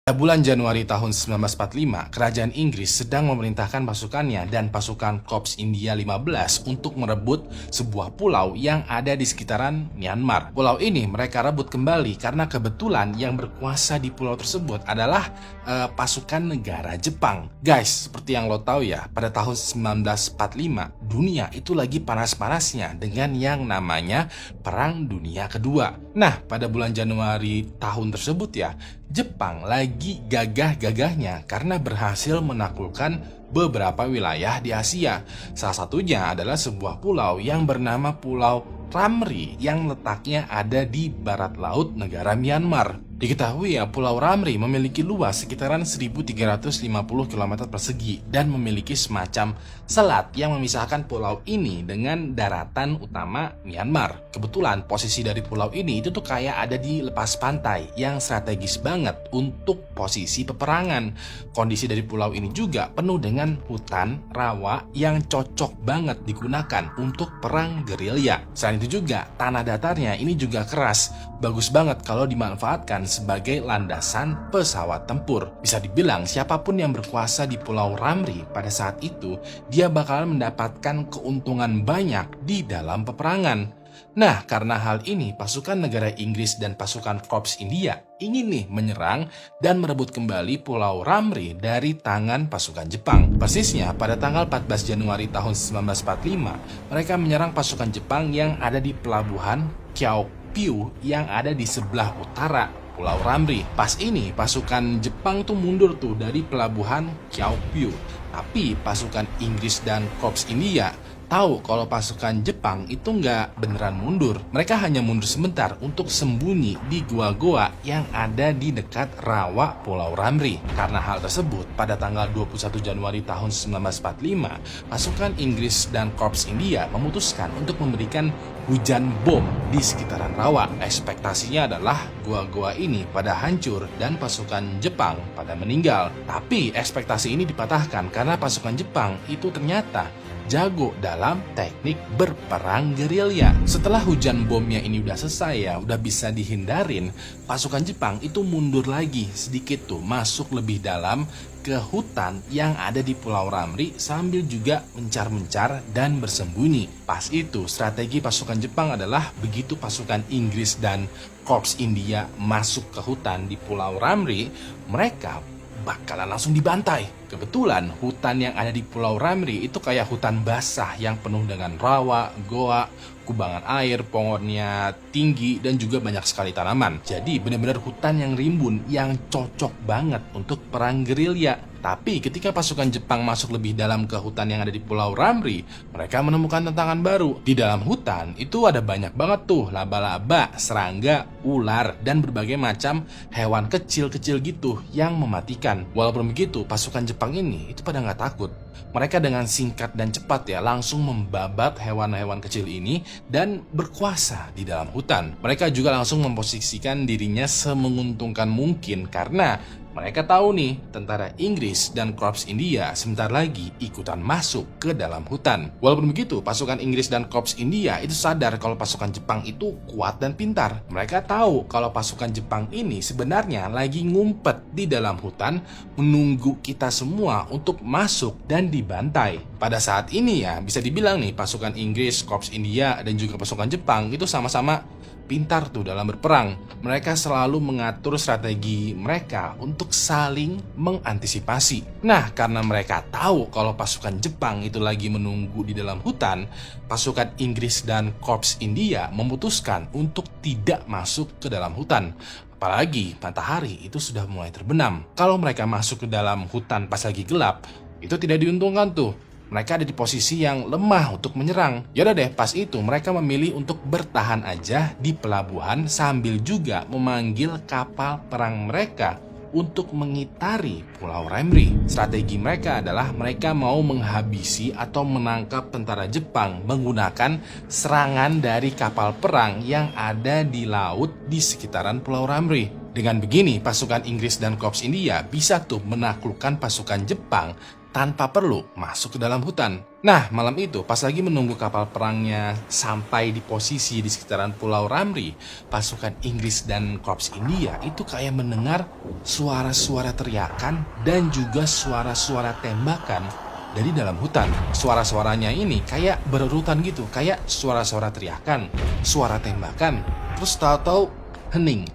Pada bulan Januari tahun 1945, kerajaan Inggris sedang memerintahkan pasukannya dan pasukan Korps India 15 untuk merebut sebuah pulau yang ada di sekitaran Myanmar. Pulau ini mereka rebut kembali karena kebetulan yang berkuasa di pulau tersebut adalah pasukan negara Jepang. Guys, seperti yang lo tahu ya, pada tahun 1945, dunia itu lagi panas-panasnya dengan yang namanya Perang Dunia Kedua. Nah, pada bulan Januari tahun tersebut ya, Jepang lagi gagah-gagahnya karena berhasil menaklukkan beberapa wilayah di Asia. Salah satunya adalah sebuah pulau yang bernama Pulau Ramri yang letaknya ada di barat laut negara Myanmar. Diketahui ya, Pulau Ramri memiliki luas sekitaran 1350 km persegi dan memiliki semacam selat yang memisahkan pulau ini dengan daratan utama Myanmar. Kebetulan posisi dari pulau ini itu tuh kayak ada di lepas pantai yang strategis banget untuk posisi peperangan. Kondisi dari pulau ini juga penuh dengan hutan rawa yang cocok banget digunakan untuk perang gerilya. Selain itu juga tanah datarnya ini juga keras, bagus banget kalau dimanfaatkan sebagai landasan pesawat tempur. Bisa dibilang siapapun yang berkuasa di Pulau Ramri pada saat itu, dia bakalan mendapatkan keuntungan banyak di dalam peperangan. Nah, karena hal ini, pasukan negara Inggris dan pasukan Korps India ingin nih menyerang dan merebut kembali Pulau Ramri dari tangan pasukan Jepang. Persisnya pada tanggal 14 Januari tahun 1945, mereka menyerang pasukan Jepang yang ada di pelabuhan Kyaukpyu yang ada di sebelah utara Pulau Ramri. Pas ini pasukan Jepang tuh mundur tuh dari pelabuhan Kyaukpyu. Tapi pasukan Inggris dan Korps India tahu kalau pasukan Jepang itu nggak beneran mundur. Mereka hanya mundur sebentar untuk sembunyi di goa-goa yang ada di dekat rawa Pulau Ramri. Karena hal tersebut, pada tanggal 21 Januari tahun 1945, pasukan Inggris dan Korps India memutuskan untuk memberikan hujan bom di sekitaran rawa. Ekspektasinya adalah goa-goa ini pada hancur dan pasukan Jepang pada meninggal. Tapi ekspektasi ini dipatahkan karena pasukan Jepang itu ternyata jago dalam teknik berperang gerilya. Setelah hujan bomnya ini udah selesai ya, udah bisa dihindarin, pasukan Jepang itu mundur lagi sedikit tuh, masuk lebih dalam ke hutan yang ada di Pulau Ramri sambil juga mencar-mencar dan bersembunyi. Pas itu strategi pasukan Jepang adalah begitu pasukan Inggris dan Korps India masuk ke hutan di Pulau Ramri, mereka bakalan langsung dibantai. Kebetulan hutan yang ada di Pulau Ramri itu kayak hutan basah yang penuh dengan rawa, goa, kubangan air, pohonnya tinggi dan juga banyak sekali tanaman. Jadi benar-benar hutan yang rimbun yang cocok banget untuk perang gerilya. Tapi ketika pasukan Jepang masuk lebih dalam ke hutan yang ada di Pulau Ramri, mereka menemukan tantangan baru. Di dalam hutan itu ada banyak banget tuh laba-laba, serangga, ular, dan berbagai macam hewan kecil-kecil gitu yang mematikan. Walaupun begitu, pasukan Jepang ini itu pada nggak takut. Mereka dengan singkat dan cepat ya langsung membabat hewan-hewan kecil ini dan berkuasa di dalam hutan. Mereka juga langsung memposisikan dirinya semenguntungkan mungkin karena mereka tahu nih, tentara Inggris dan Korps India sebentar lagi ikutan masuk ke dalam hutan. Walaupun begitu, pasukan Inggris dan Korps India itu sadar kalau pasukan Jepang itu kuat dan pintar. Mereka tahu kalau pasukan Jepang ini sebenarnya lagi ngumpet di dalam hutan menunggu kita semua untuk masuk dan dibantai. Pada saat ini ya, bisa dibilang nih pasukan Inggris, Korps India, dan juga pasukan Jepang itu sama-sama pintar tuh dalam berperang. Mereka selalu mengatur strategi mereka untuk saling mengantisipasi. Nah, karena mereka tahu kalau pasukan Jepang itu lagi menunggu di dalam hutan, pasukan Inggris dan Korps India memutuskan untuk tidak masuk ke dalam hutan. Apalagi matahari itu sudah mulai terbenam. Kalau mereka masuk ke dalam hutan pas lagi gelap, itu tidak diuntungkan tuh. Mereka ada di posisi yang lemah untuk menyerang. Yaudah deh, pas itu mereka memilih untuk bertahan aja di pelabuhan sambil juga memanggil kapal perang mereka untuk mengitari Pulau Ramri. Strategi mereka adalah mereka mau menghabisi atau menangkap tentara Jepang menggunakan serangan dari kapal perang yang ada di laut di sekitaran Pulau Ramri. Dengan begini, pasukan Inggris dan Korps India bisa tuh menaklukkan pasukan Jepang tanpa perlu masuk ke dalam hutan. Nah, malam itu pas lagi menunggu kapal perangnya sampai di posisi di sekitaran Pulau Ramri, pasukan Inggris dan Korps India itu kayak mendengar suara-suara teriakan dan juga suara-suara tembakan dari dalam hutan. Suara-suaranya ini kayak berurutan gitu, kayak suara-suara teriakan, suara tembakan, terus tahu-tahu hening.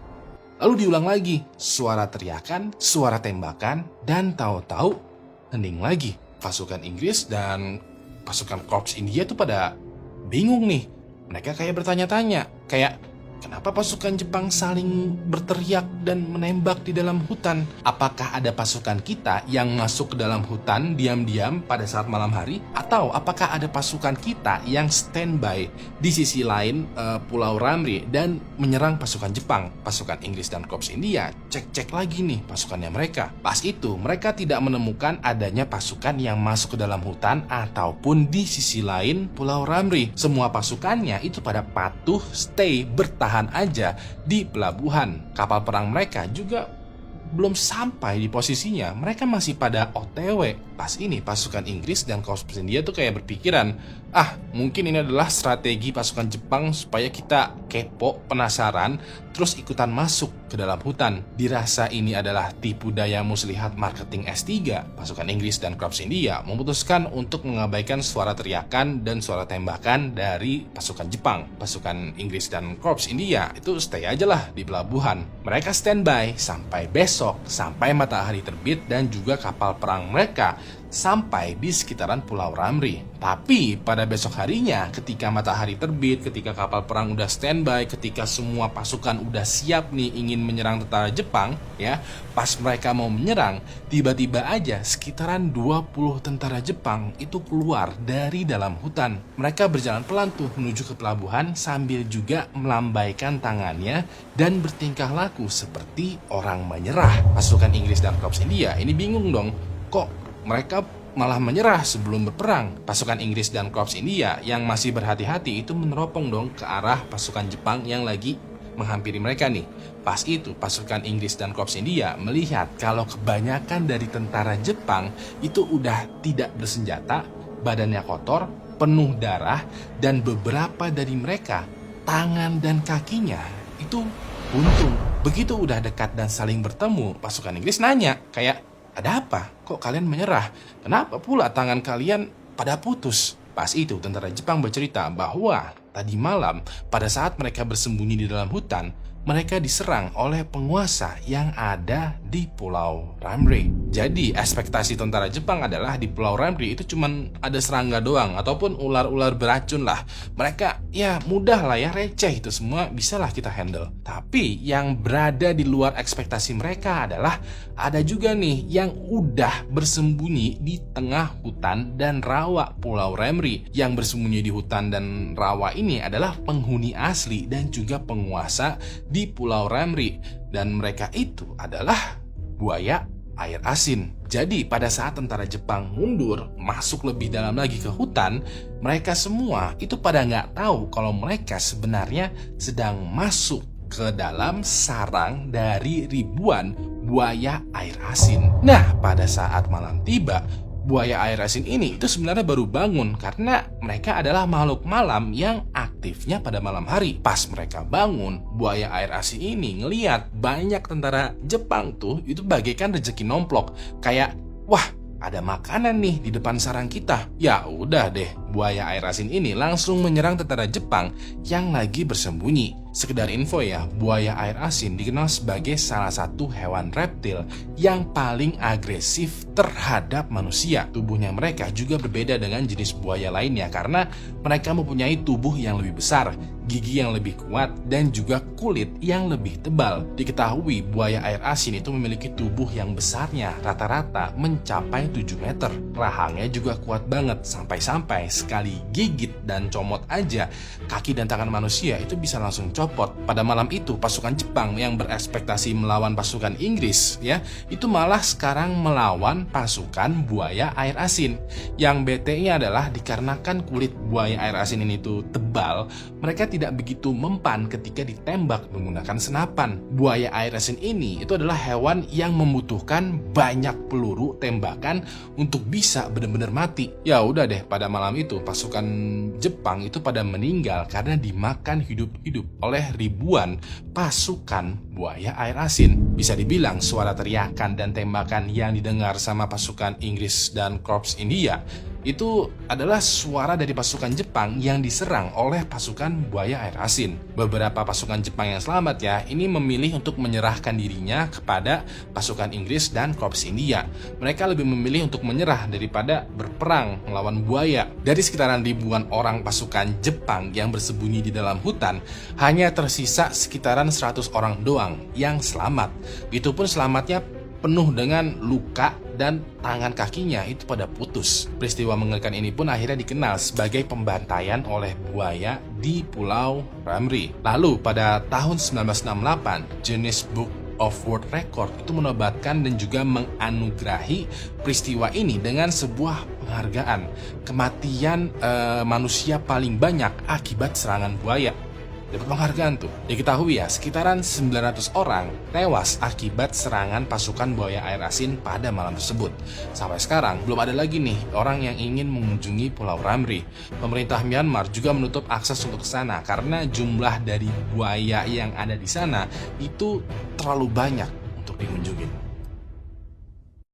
Lalu diulang lagi, suara teriakan, suara tembakan, dan tahu-tahu hening lagi. Pasukan Inggris dan pasukan Korps India tuh pada bingung nih. Mereka kayak bertanya-tanya, kayak kenapa pasukan Jepang saling berteriak dan menembak di dalam hutan? Apakah ada pasukan kita yang masuk ke dalam hutan diam-diam pada saat malam hari? Atau apakah ada pasukan kita yang standby di sisi lain Pulau Ramri dan menyerang pasukan Jepang? Pasukan Inggris dan Korps India cek-cek lagi nih pasukannya mereka. Pas itu mereka tidak menemukan adanya pasukan yang masuk ke dalam hutan ataupun di sisi lain Pulau Ramri. Semua pasukannya itu pada patuh stay bertahan aja di pelabuhan. Kapal perang mereka juga belum sampai di posisinya, mereka masih pada OTW. Pas ini pasukan Inggris dan Korps India tuh kayak berpikiran, mungkin ini adalah strategi pasukan Jepang supaya kita kepo, penasaran, terus ikutan masuk ke dalam hutan. Dirasa ini adalah tipu daya muslihat marketing S3. Pasukan Inggris dan Korps India memutuskan untuk mengabaikan suara teriakan dan suara tembakan dari pasukan Jepang. Pasukan Inggris dan Korps India itu stay aja lah di pelabuhan. Mereka standby sampai besok, sampai matahari terbit dan juga kapal perang mereka sampai di sekitaran Pulau Ramri. Tapi pada besok harinya, ketika matahari terbit, ketika kapal perang udah standby, ketika semua pasukan udah siap nih ingin menyerang tentara Jepang, ya, pas mereka mau menyerang, tiba-tiba aja sekitaran 20 tentara Jepang itu keluar dari dalam hutan. Mereka berjalan pelan tuh menuju ke pelabuhan sambil juga melambaikan tangannya dan bertingkah laku seperti orang menyerah. Pasukan Inggris dan Korps India ini bingung dong, kok mereka malah menyerah sebelum berperang. Pasukan Inggris dan Korps India yang masih berhati-hati itu meneropong dong ke arah pasukan Jepang yang lagi menghampiri mereka nih. Pas itu pasukan Inggris dan Korps India melihat kalau kebanyakan dari tentara Jepang itu udah tidak bersenjata, badannya kotor, penuh darah, dan beberapa dari mereka tangan dan kakinya itu buntung. Begitu udah dekat dan saling bertemu, pasukan Inggris nanya kayak, ada apa? Kok kalian menyerah? Kenapa pula tangan kalian pada putus? Pas itu tentara Jepang bercerita bahwa tadi malam pada saat mereka bersembunyi di dalam hutan, mereka diserang oleh penguasa yang ada di Pulau Ramri. Jadi ekspektasi tentara Jepang adalah di Pulau Ramri itu cuman ada serangga doang ataupun ular-ular beracun lah. Mereka ya mudah lah ya, receh itu semua bisalah kita handle. Tapi yang berada di luar ekspektasi mereka adalah ada juga nih yang udah bersembunyi di tengah hutan dan rawa Pulau Ramri. Yang bersembunyi di hutan dan rawa ini adalah penghuni asli dan juga penguasa di Pulau Ramri, dan mereka itu adalah buaya air asin. Jadi pada saat tentara Jepang mundur masuk lebih dalam lagi ke hutan, mereka semua itu pada nggak tahu kalau mereka sebenarnya sedang masuk ke dalam sarang dari ribuan buaya air asin. Nah, pada saat malam tiba, buaya air asin ini itu sebenarnya baru bangun karena mereka adalah makhluk malam yang aktifnya pada malam hari. Pas mereka bangun, buaya air asin ini ngeliat banyak tentara Jepang tuh itu bagaikan rezeki nomplok. Kayak, wah, ada makanan nih di depan sarang kita. Ya udah deh, buaya air asin ini langsung menyerang tentara Jepang yang lagi bersembunyi. Sekedar info ya, buaya air asin dikenal sebagai salah satu hewan reptil yang paling agresif terhadap manusia. Tubuhnya mereka juga berbeda dengan jenis buaya lainnya karena mereka mempunyai tubuh yang lebih besar, gigi yang lebih kuat, dan juga kulit yang lebih tebal. Diketahui buaya air asin itu memiliki tubuh yang besarnya rata-rata mencapai 7 meter. Rahangnya juga kuat banget, sampai-sampai sekali gigit dan comot aja, kaki dan tangan manusia itu bisa langsung copot. dicopot. Pada malam itu pasukan Jepang yang berekspektasi melawan pasukan Inggris ya, itu malah sekarang melawan pasukan buaya air asin. Yang bete-nya adalah dikarenakan kulit buaya air asin ini tuh tebal, mereka tidak begitu mempan ketika ditembak menggunakan senapan. Buaya air asin ini itu adalah hewan yang membutuhkan banyak peluru tembakan untuk bisa benar-benar mati. Ya udah deh, pada malam itu pasukan Jepang itu pada meninggal karena dimakan hidup-hidup oleh ribuan pasukan buaya air asin. Bisa dibilang suara teriakan dan tembakan yang didengar sama pasukan Inggris dan Korps India itu adalah suara dari pasukan Jepang yang diserang oleh pasukan buaya air asin. Beberapa pasukan Jepang yang selamat ya, ini memilih untuk menyerahkan dirinya kepada pasukan Inggris dan Korps India. Mereka lebih memilih untuk menyerah daripada berperang melawan buaya. Dari sekitaran ribuan orang pasukan Jepang yang bersembunyi di dalam hutan, hanya tersisa sekitaran 100 orang doang yang selamat. Itu pun selamatnya penuh dengan luka dan tangan kakinya itu pada putus. Peristiwa mengerikan ini pun akhirnya dikenal sebagai pembantaian oleh buaya di Pulau Ramri. Lalu pada tahun 1968, Guinness Book of World Record itu menobatkan dan juga menganugerahi peristiwa ini dengan sebuah penghargaan kematian manusia paling banyak akibat serangan buaya. Dapat penghargaan tuh. Diketahui ya, sekitaran 900 orang tewas akibat serangan pasukan buaya air asin pada malam tersebut. Sampai sekarang belum ada lagi nih orang yang ingin mengunjungi Pulau Ramri. Pemerintah Myanmar juga menutup akses untuk ke sana karena jumlah dari buaya yang ada di sana itu terlalu banyak untuk dikunjungi.